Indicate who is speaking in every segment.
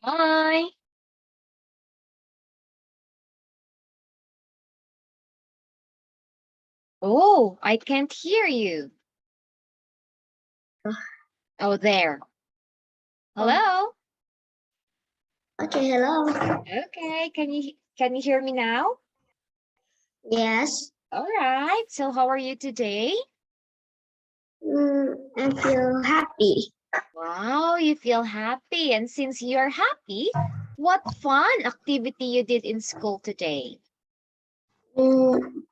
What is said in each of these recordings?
Speaker 1: Hi. Oh, I can't hear you. Oh, there. Hello.
Speaker 2: Okay, hello.
Speaker 1: Okay, can you hear me now?
Speaker 2: Yes.
Speaker 1: All right. So how are you today?
Speaker 2: I feel happy.
Speaker 1: Wow, you feel happy. And since you're happy, what fun activity you did in school today?
Speaker 2: Mm,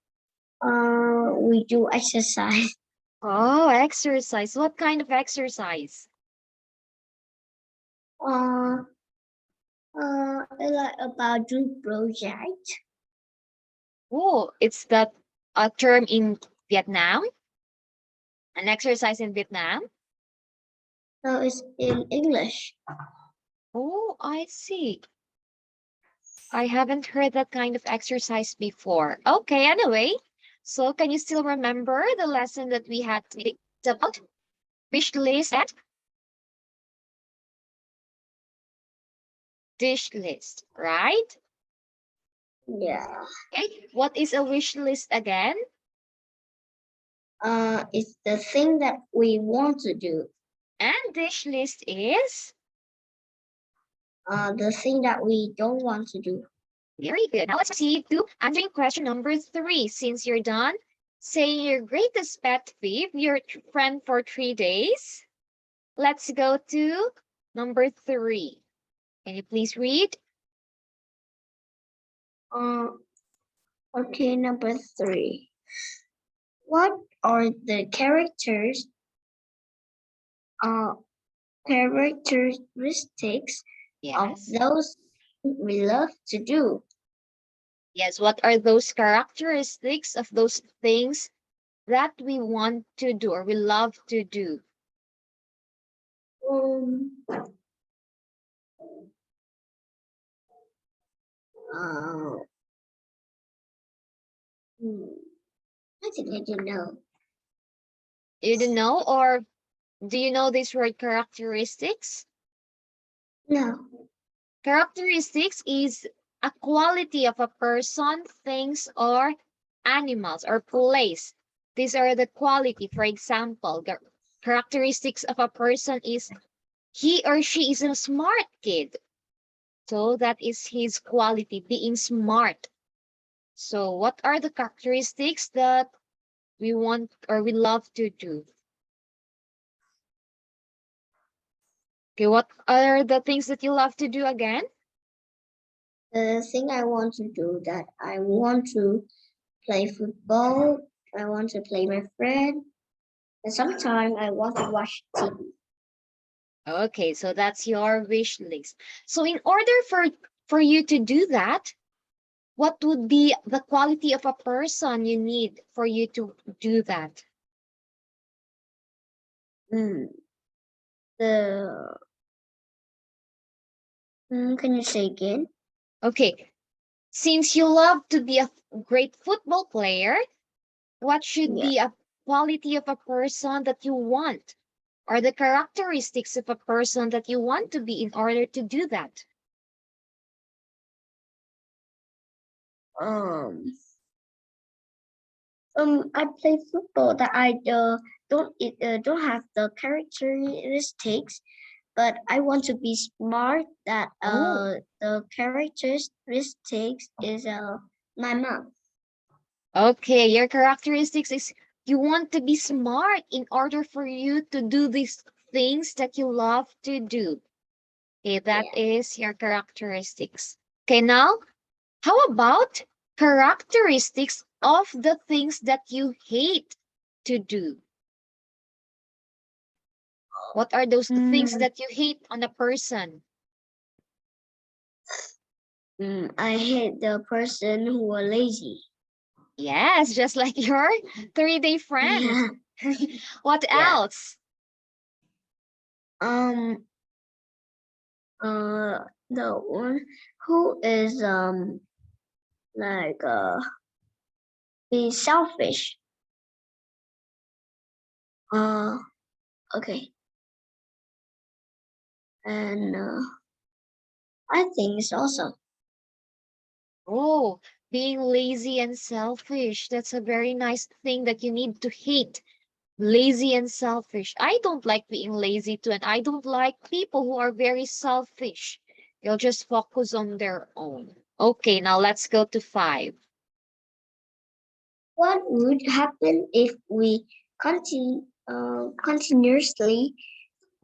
Speaker 2: we do exercise.
Speaker 1: Oh, exercise. What kind of exercise?
Speaker 2: Uh, like about group project.
Speaker 1: Oh, it's that a term in Vietnam? An exercise in Vietnam?
Speaker 2: So it's in English.
Speaker 1: Oh, I see. I haven't heard that kind of exercise before. Okay, anyway, so can you still remember the lesson that we had about wish list and dish list, right?
Speaker 2: Yeah.
Speaker 1: Okay, what is a wish list again?
Speaker 2: It's the thing that we want to do.
Speaker 1: And dish list is?
Speaker 2: The thing that we don't want to do.
Speaker 1: Very good. Now let's proceed to answering question number 3. Since you're done, say your greatest pet peeve, your friend for 3 days. Let's go to number 3. Can you please read?
Speaker 2: Okay, number 3. What are the uh, characteristics of
Speaker 1: Yes.
Speaker 2: those we love to do?
Speaker 1: Yes, what are those characteristics of those things that we want to do or we love to do?
Speaker 2: Um, uh, I think I don't know.
Speaker 1: You don't know, or do you know this word characteristics?
Speaker 2: No.
Speaker 1: Characteristics is a quality of a person, things, or animals or place. These are the quality. For example, the characteristics of a person is he or she is a smart kid. So that is his quality, being smart. So what are the characteristics that we want or we love to do? Okay, what are the things that you love to do again?
Speaker 2: The thing I want to do that I want to play football. I want to play my friend. And sometimes I want to watch TV.
Speaker 1: Okay, so that's your wish list. So in order for you to do that, what would be the quality of a person you need for you to do that?
Speaker 2: Mm, the can you say again?
Speaker 1: Okay, since you love to be a great football player, what should
Speaker 2: Yeah.
Speaker 1: be a quality of a person that you want? Or the characteristics of a person that you want to be in order to do that?
Speaker 2: Um. I play football that I don't have the characteristics, but I want to be smart. That
Speaker 1: Oh,
Speaker 2: the characteristics is my mom.
Speaker 1: okay. Your characteristics is you want to be smart in order for you to do these things that you love to do. Okay, that
Speaker 2: Yeah.
Speaker 1: is your characteristics. Okay, now how about characteristics of the things that you hate to do? What are those things
Speaker 2: Mm,
Speaker 1: that you hate on a person?
Speaker 2: I hate the person who are lazy.
Speaker 1: Yes, just like your 3-day friend.
Speaker 2: Yeah.
Speaker 1: What
Speaker 2: Yeah.
Speaker 1: else?
Speaker 2: Um. Uh. The one who is like be selfish. Uh. Okay. And I think it's awesome.
Speaker 1: Oh, being lazy and selfish. That's a very nice thing that you need to hate. Lazy and selfish. I don't like being lazy too, and I don't like people who are very selfish. They'll just focus on their own. Okay, now let's go to 5.
Speaker 2: What would happen if we continuously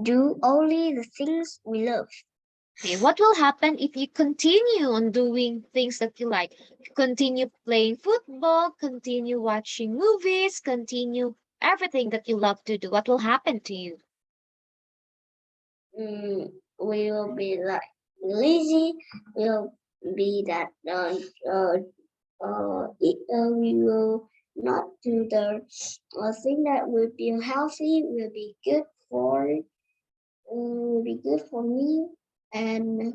Speaker 2: do only the things we love?
Speaker 1: Okay, what will happen if you continue on doing things that you like? Continue playing football, continue watching movies, continue everything that you love to do. What will happen to you?
Speaker 2: We will be like lazy. We'll be that we will not do the thing that will be healthy. Will be good for will be good for me, and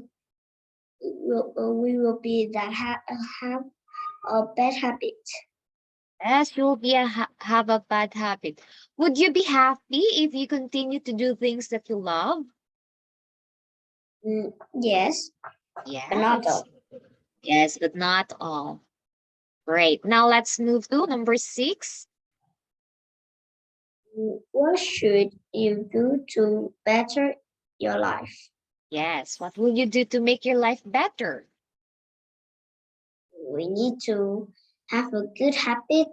Speaker 2: we will be that have a bad habit.
Speaker 1: Yes, you'll be have a bad habit. Would you be happy if you continue to do things that you love?
Speaker 2: Yes, but not
Speaker 1: Yes.
Speaker 2: all.
Speaker 1: Yes, but not all. Great. Now let's move to number 6.
Speaker 2: What should you do to better your life?
Speaker 1: Yes. What will you do to make your life better?
Speaker 2: We need to have a good habit,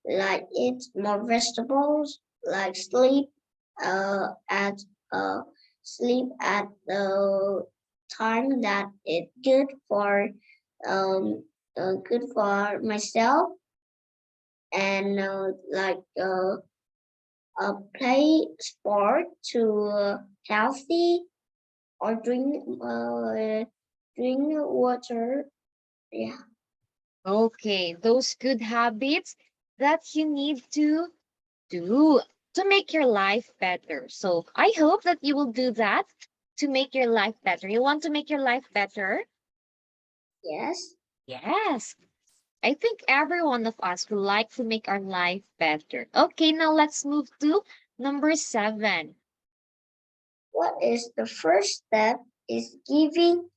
Speaker 2: like eat more vegetables, like at uh, sleep at the time that it's um good for myself, and play sport to healthy, or drink water. Yeah.
Speaker 1: Okay, those good habits that you need to do to make your life better. So I hope that you will do that to make your life better. You want to make your life better?
Speaker 2: Yes.
Speaker 1: Yes. I think every one of us would like to make our life better. Okay, now let's move to number 7.
Speaker 2: What is the first step is giving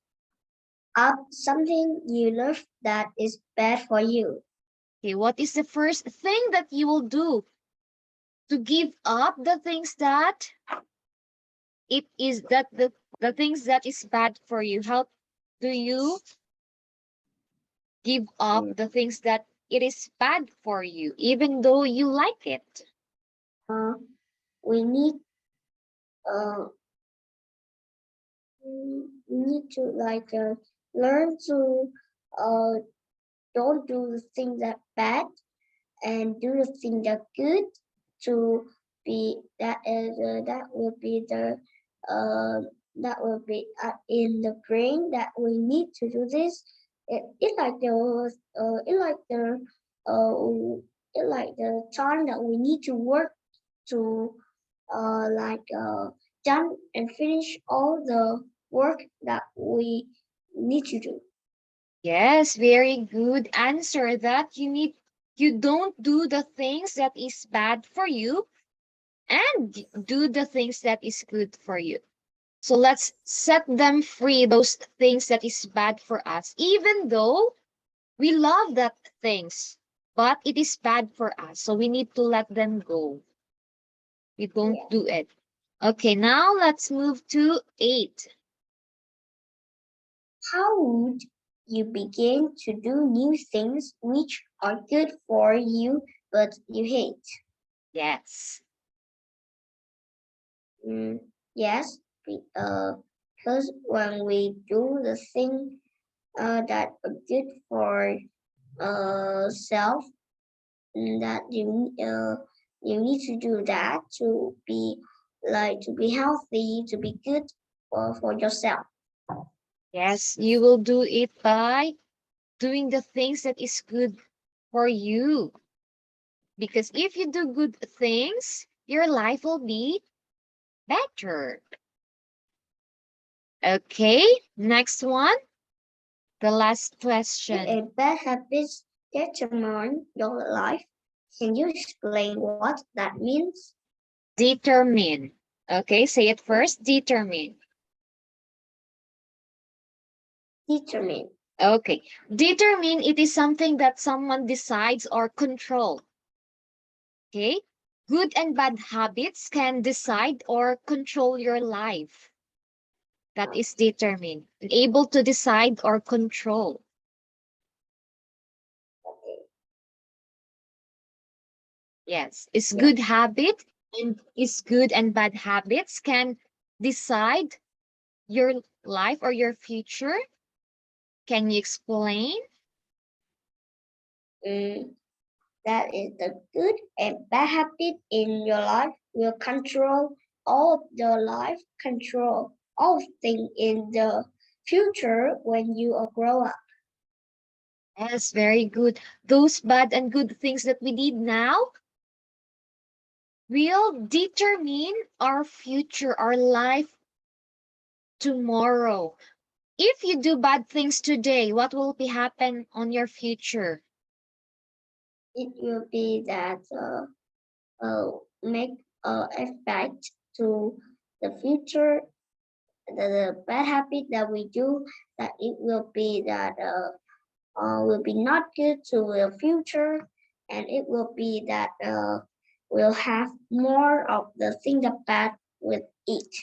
Speaker 2: up something you love that is bad for you.
Speaker 1: Okay, what is the first thing that you will do to give up the things that it is that the things that is bad for you? How do you give up
Speaker 2: Mm,
Speaker 1: the things that it is bad for you, even though you like it?
Speaker 2: Uh, we need uh, we need to learn to uh, don't do the thing that bad and do the thing that good, to be that will be the uh, in the brain that we need to do this. It like the it like the uh, it like the time that we need to work to done and finish all the work that we need to do.
Speaker 1: Yes, very good answer that you don't do the things that is bad for you and do the things that is good for you. So let's set them free, those things that is bad for us, even though we love that things, but it is bad for us. So we need to let them go. We don't
Speaker 2: Yeah.
Speaker 1: do it. Okay, now let's move to 8.
Speaker 2: How would you begin to do new things which are good for you but you hate?
Speaker 1: Yes.
Speaker 2: Yes, because when we do the thing that are good for self, that you need to do that to be healthy, to be good for yourself.
Speaker 1: Yes, you will do it by doing the things that is good for you. Because if you do good things, your life will be better. Okay, next one. The last
Speaker 2: If a
Speaker 1: question.
Speaker 2: bad habit determine your life, can you explain what that means?
Speaker 1: Determine. Okay, say it first. Determine.
Speaker 2: Determine.
Speaker 1: Okay. Determine, it is something that someone decides or control. Okay. Good and bad habits can decide or control your life. That is determine. Able to decide or control.
Speaker 2: Okay.
Speaker 1: Yes. Is
Speaker 2: Yeah.
Speaker 1: good habit and is good and bad habits can decide your life or your future. Can you explain?
Speaker 2: That is the good and bad habit in your life will control all of your life, control all things in the future when you are grow up.
Speaker 1: Yes, very good. Those bad and good things that we did now will determine our future, our life tomorrow. If you do bad things today, what will be happen on your future?
Speaker 2: It will be that make effect to the future. The bad habit that we do, that it will be that will be not good to the future, and it will be that we'll have more of the thing that bad with it.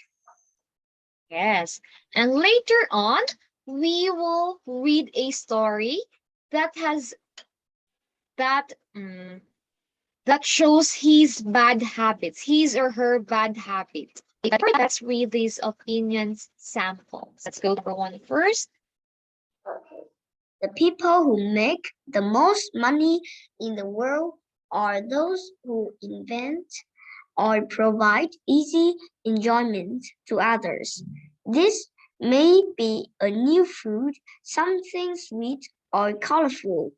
Speaker 1: Yes. And later on, we will read a story that has that that shows his bad habits, his or her bad habits. But let's read these opinions samples. Let's go for one first.
Speaker 2: Okay. The people who make the most money in the world are those who invent or provide easy enjoyment to others. This may be a new food, something sweet or colorful,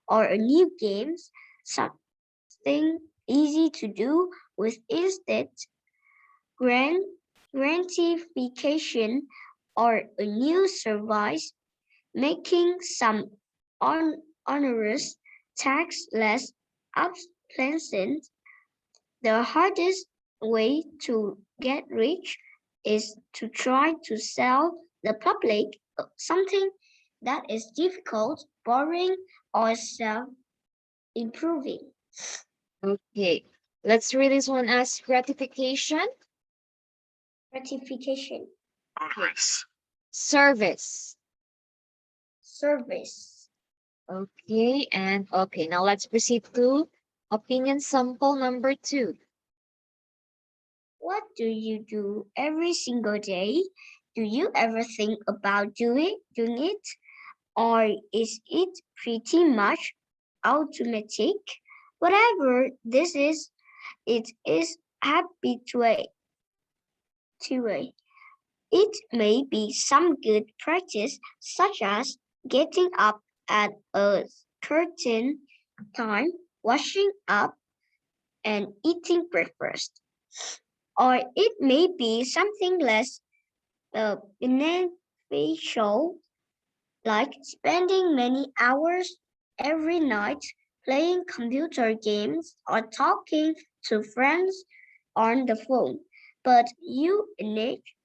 Speaker 2: or a new game, something easy to do with instant gratification, or a new service, making some onerous tax less unpleasant. The hardest way to get rich is to try to sell the public something that is difficult, boring, or self-improving.
Speaker 1: Okay. Let's read this one as gratification.
Speaker 2: Gratification.
Speaker 1: Service.
Speaker 2: Service.
Speaker 1: Okay. And okay, now let's proceed to opinion sample number 2.
Speaker 2: What do you do every single day? Do you ever think about doing it? Or is it pretty much automatic? Whatever this is, it is habitual. It may be some good practice, such as getting up at a certain time, washing up, and eating breakfast. Or it may be something less beneficial, like spending many hours every night playing computer games or talking to friends on the phone. But you engage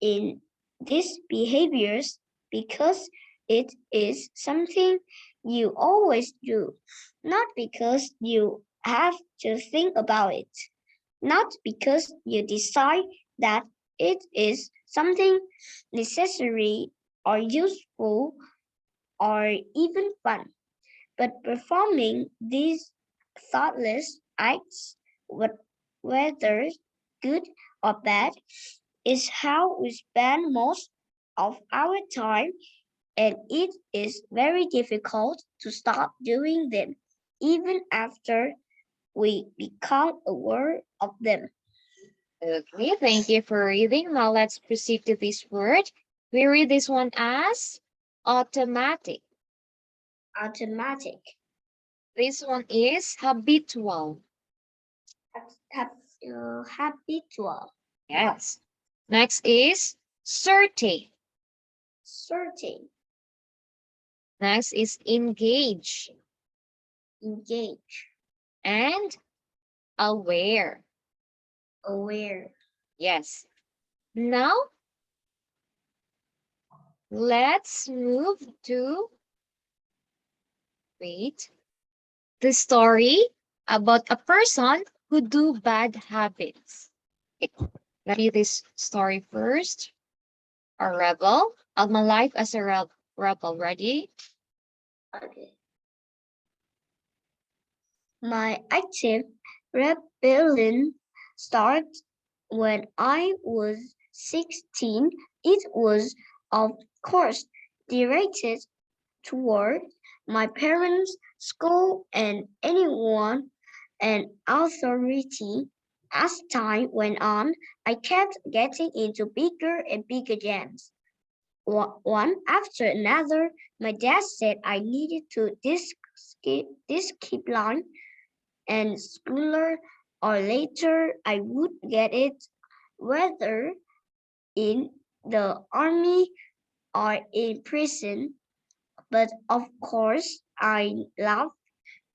Speaker 2: in these behaviors because it is something you always do, not because you have to think about it, not because you decide that it is something necessary or useful or even fun, but performing these thoughtless acts, whether good or bad, is how we spend most of our time, and it is very difficult to stop doing them, even after we become aware of them.
Speaker 1: Okay, thank you for reading. Now let's proceed to this word. We read this one as automatic.
Speaker 2: Automatic.
Speaker 1: This one is habitual.
Speaker 2: Habitual.
Speaker 1: Yes. Next is certain.
Speaker 2: Certain.
Speaker 1: Next is engage
Speaker 2: Engage.
Speaker 1: and aware.
Speaker 2: Aware.
Speaker 1: Yes. Now, Let's move to, the story about a person who do bad habits. Okay, let's read this story first. A rebel. My life as a rebel. Ready?
Speaker 2: Okay. My active rebellion started when I was 16. It was, of course, directed toward my parents, school, and anyone and authority. As time went on, I kept getting into bigger and bigger jams. One after another, my dad said I needed to discipline, and sooner or later I would get it, whether in the army or in prison. But of course, I laughed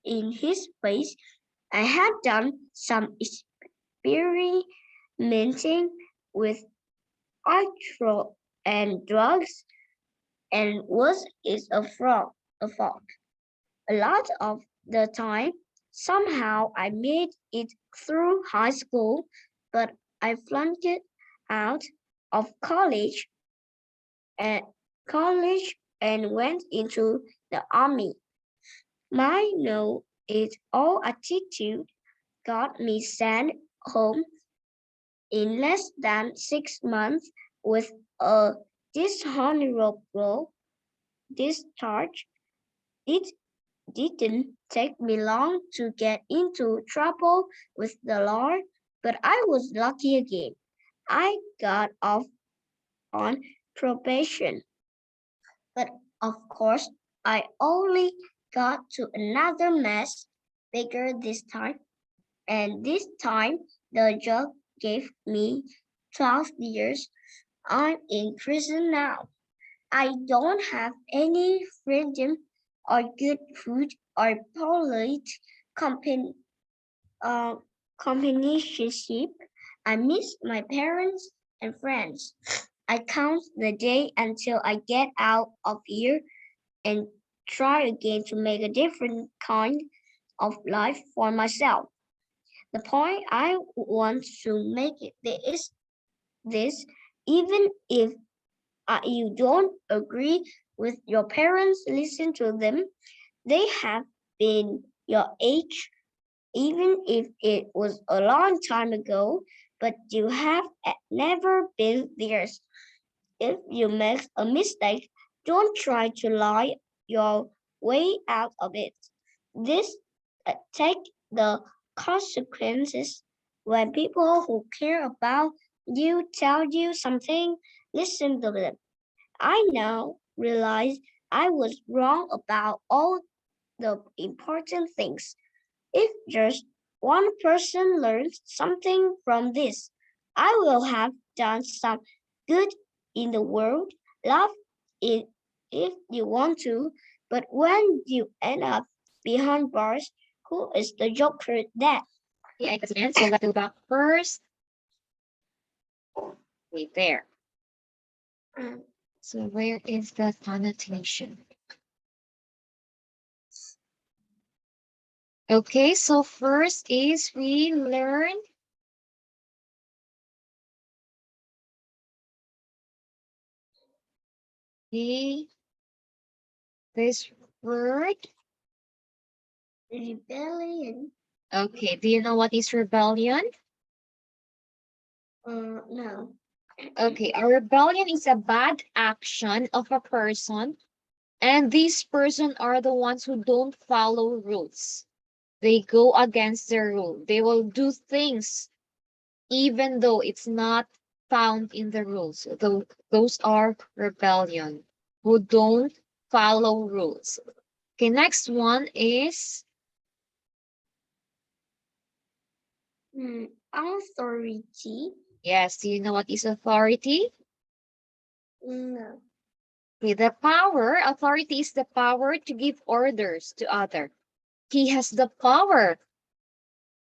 Speaker 2: in his face. I had done some experimenting with alcohol and drugs, and was is a frog. A lot of the time, somehow I made it through high school, but I flunked out of and college and went into the army. My know-it-all attitude got me sent home in less than 6 months with a dishonorable discharge. It didn't take me long to get into trouble with the law, but I was lucky again. I got off on probation. But of course, I only got to another mess, bigger this time. And this time, the judge gave me 12 years. I'm in prison now. I don't have any freedom or good food or polite company, uh, companionship. I miss my parents and friends. I count the day until I get out of here and try again to make a different kind of life for myself. The point I want to make it is this: even if you don't agree with your parents, listen to them. They have been your age, even if it was a long time ago, but you have never been theirs. If you make a mistake, don't try to lie your way out of it. This take the consequences. When people who care about you tell you something, listen to them. I now realize I was wrong about all the important things. If just one person learns something from this, I will have done some good in the world. Love it if you want to, but when you end up behind bars, who is the joker then?
Speaker 1: Okay, so let's go back first. Wait there. So where is the connotation? Okay, so first is we learn this word.
Speaker 2: Rebellion.
Speaker 1: Okay, do you know what is rebellion?
Speaker 2: No.
Speaker 1: Okay, a rebellion is a bad action of a person, and these person are the ones who don't follow rules. They go against the rule. They will do things even though it's not found in the rules. Those are rebellion, who don't follow rules. Okay, next one is
Speaker 2: Authority.
Speaker 1: yes. Do you know what is authority?
Speaker 2: No.
Speaker 1: Okay, the power, authority is the power to give orders to other. He has the power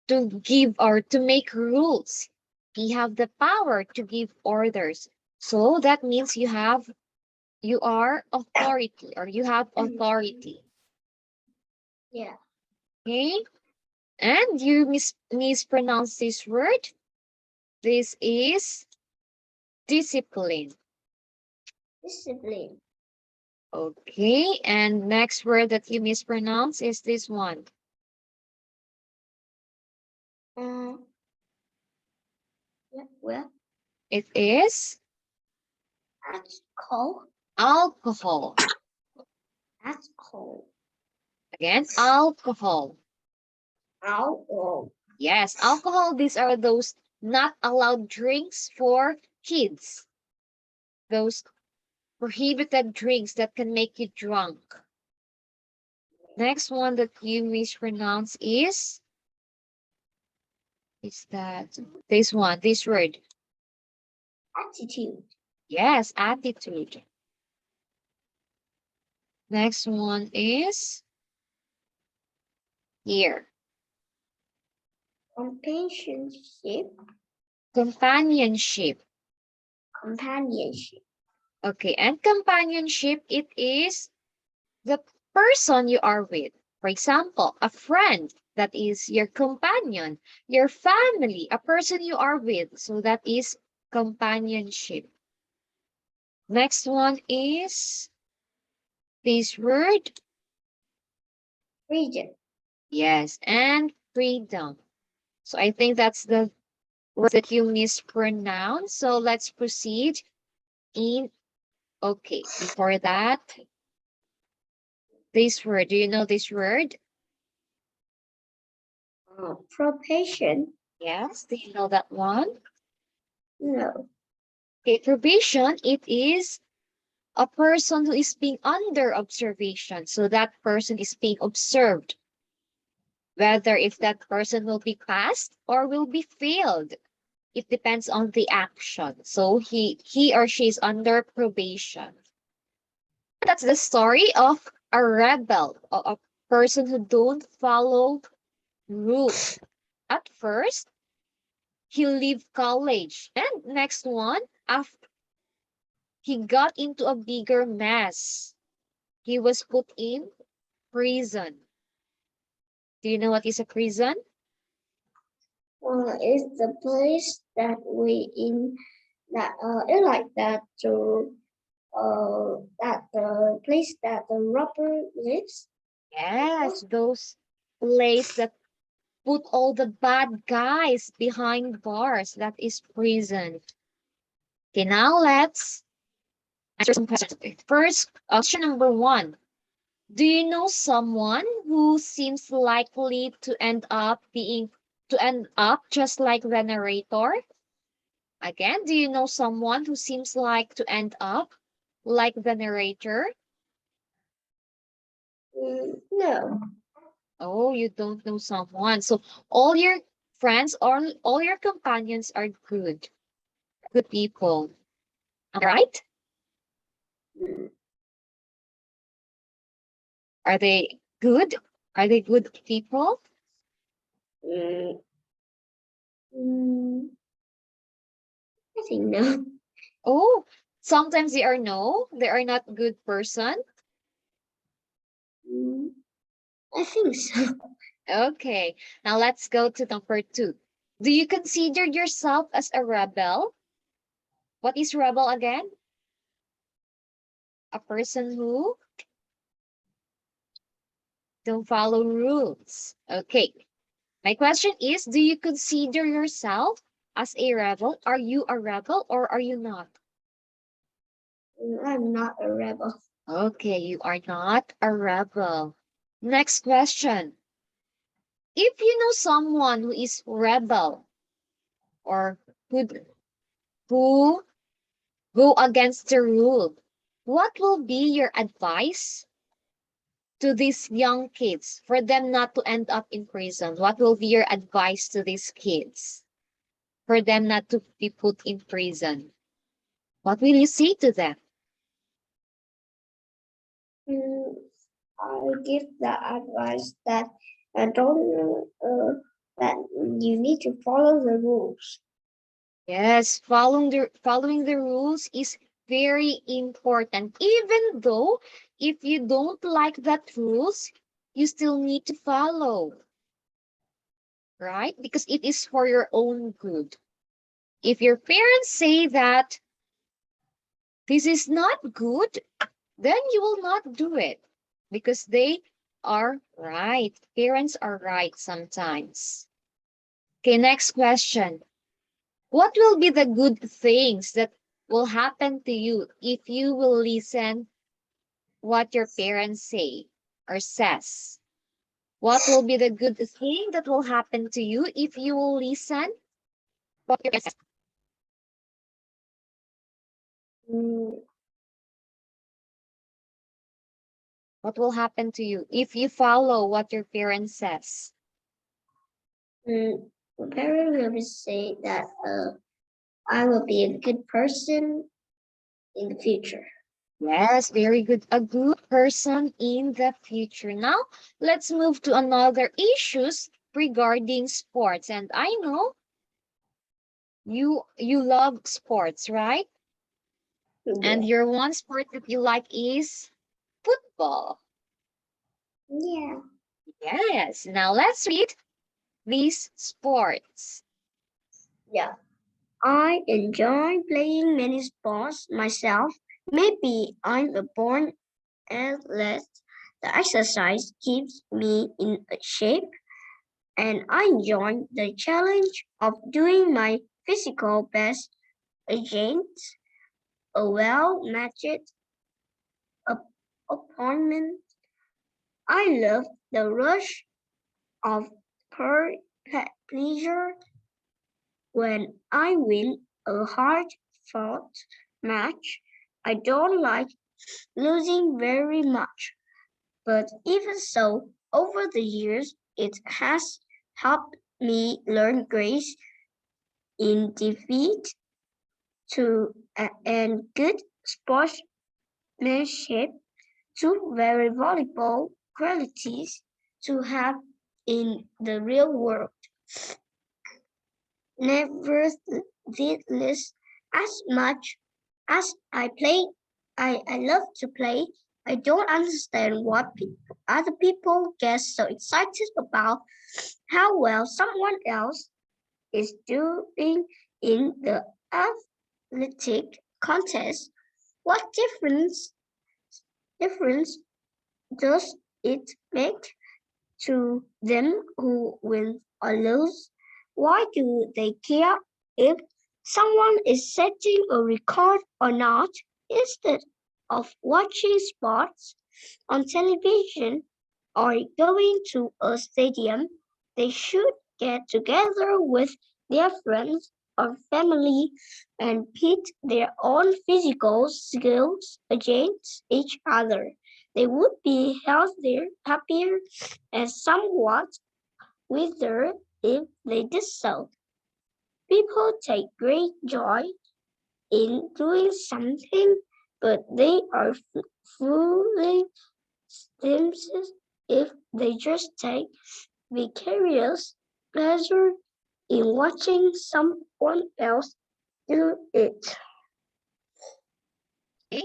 Speaker 1: to give or to make rules. He have the power to give orders. So that means you have You are authority, or you have authority.
Speaker 2: Yeah.
Speaker 1: Okay? And you mispronounce this word. This is discipline.
Speaker 2: Discipline.
Speaker 1: Okay, and next word that you mispronounce is this one.
Speaker 2: Yeah, well,
Speaker 1: It is
Speaker 2: alcohol.
Speaker 1: alcohol.
Speaker 2: Alcohol.
Speaker 1: Again, alcohol.
Speaker 2: Alcohol.
Speaker 1: Yes, alcohol, these are those not allowed drinks for kids. Those prohibited drinks that can make you drunk. Next one that you mispronounce is that this one, this word.
Speaker 2: Attitude.
Speaker 1: Yes, attitude. Next one is here.
Speaker 2: Companionship.
Speaker 1: Companionship.
Speaker 2: Companionship.
Speaker 1: Okay, and companionship, it is the person you are with. For example, a friend, that is your companion. Your family, a person you are with. So that is companionship. Next one is this word.
Speaker 2: Freedom.
Speaker 1: Yes, and freedom. So I think that's the word that you mispronounce. So let's proceed in, okay, before that, this word, do you know this word?
Speaker 2: Probation.
Speaker 1: Yes, do you know that one?
Speaker 2: No.
Speaker 1: Okay, probation, it is a person who is being under observation. So that person is being observed, whether if that person will be passed or will be failed. It depends on the action. So he or she is under probation. That's the story of a rebel, a person who don't follow rules. At first, he leave college. And next one, after he got into a bigger mess, he was put in prison. Do you know what is a prison?
Speaker 2: It's the place that we in that it's like that to that the place that the robber lives.
Speaker 1: Yes, those place that put all the bad guys behind bars. That is prison. Okay, now let's answer some questions. First, question number one. Do you know someone who seems likely to end up just like the narrator? Again, do you know someone who seems like to end up like the narrator?
Speaker 2: No.
Speaker 1: Oh, you don't know someone. So all your friends or all your companions are good people. All right?
Speaker 2: Mm,
Speaker 1: Are they good? Are they good people?
Speaker 2: mm, mm, I think no.
Speaker 1: Oh, sometimes they are no, they are not good person.
Speaker 2: Mm, I think so.
Speaker 1: Okay, now let's go to number two. Do you consider yourself as a rebel? What is rebel again? A person who don't follow rules. Okay, my question is, do you consider yourself as a rebel? Are you a rebel or are you not?
Speaker 2: I'm not a rebel.
Speaker 1: Okay, you are not a rebel. Next question. If you know someone who is rebel or who, who go against the rule, what will be your advice to these young kids for them not to end up in prison? What will be your advice to these kids for them not to be put in prison? What will you say to them?
Speaker 2: Mm, I give the advice that don't that you need to follow the rules.
Speaker 1: Yes, following the rules is very important. Even though if you don't like that rules, you still need to follow, right? Because it is for your own good. If your parents say that this is not good, then you will not do it because they are right. Parents are right sometimes. Okay, next question. What will be the good things that will happen to you if you will listen what your parents say or says? What will be the good thing that will happen to you if you will listen what your parents says?
Speaker 2: Mm,
Speaker 1: What will happen to you if you follow what your parents says?
Speaker 2: my parents will say that I will be a good person in the future.
Speaker 1: Yes, very good. A good person in the future. Now, let's move to another issues regarding sports. And I know you love sports, right? And
Speaker 2: Yeah.
Speaker 1: your one sport that you like is football.
Speaker 2: Yeah.
Speaker 1: Yes. Now let's read these sports.
Speaker 2: Yeah. I enjoy playing many sports myself. Maybe I'm a born athlete. The exercise keeps me in shape, and I enjoy the challenge of doing my physical best against a well-matched opponent. I love the rush of pleasure when I win a hard-fought match. I don't like losing very much, but even so, over the years, it has helped me learn grace in defeat and good sportsmanship, two very valuable qualities to have in the real world. Nevertheless, as much as I love to play, I don't understand what other people get so excited about how well someone else is doing in the athletic contest. What difference does it make to them who win or lose? Why do they care if someone is setting a record or not? Instead of watching sports on television or going to a stadium, they should get together with their friends or family and pit their own physical skills against each other. They would be healthier, happier, and somewhat wiser if they did so. People take great joy in doing something, but they are fooling themselves if they just take vicarious pleasure in watching someone else do it.
Speaker 1: Okay.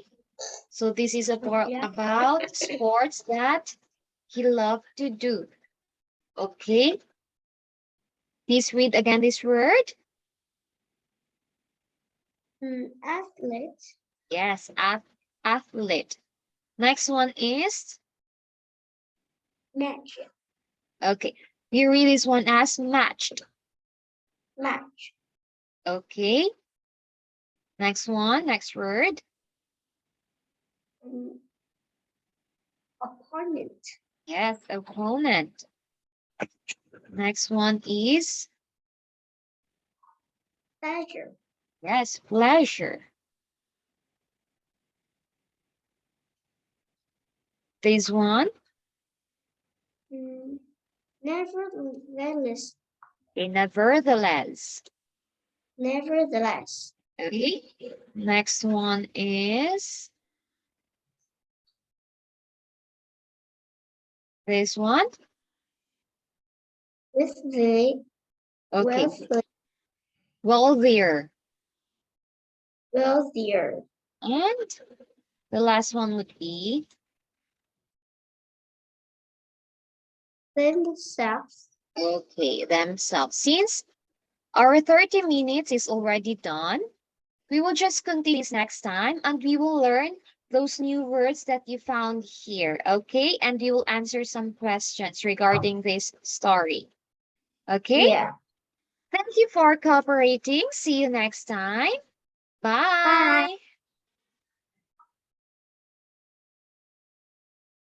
Speaker 1: So this is about,
Speaker 2: Yeah.
Speaker 1: about sports that he loved to do. Okay. Please read again this word.
Speaker 2: Athlete,
Speaker 1: Yes, athlete. Next one is,
Speaker 2: match,
Speaker 1: okay. You read this one as matched.
Speaker 2: match,
Speaker 1: Okay. Next one, next word.
Speaker 2: opponent,
Speaker 1: Yes, opponent. Next one is,
Speaker 2: pleasure,
Speaker 1: yes, pleasure. This one,
Speaker 2: nevertheless,
Speaker 1: nevertheless.
Speaker 2: nevertheless,
Speaker 1: Okay. Next one is this one.
Speaker 2: with the
Speaker 1: Okay.
Speaker 2: wealthy,
Speaker 1: Wealthier.
Speaker 2: wealthier,
Speaker 1: And the last one would be
Speaker 2: themselves.
Speaker 1: okay, themselves. Since our 30 minutes is already done, we will just continue this next time and we will learn those new words that you found here, okay? And we will answer some questions regarding this story. Okay?
Speaker 2: Yeah.
Speaker 1: Thank you for cooperating. See you next time. Bye.
Speaker 2: Bye.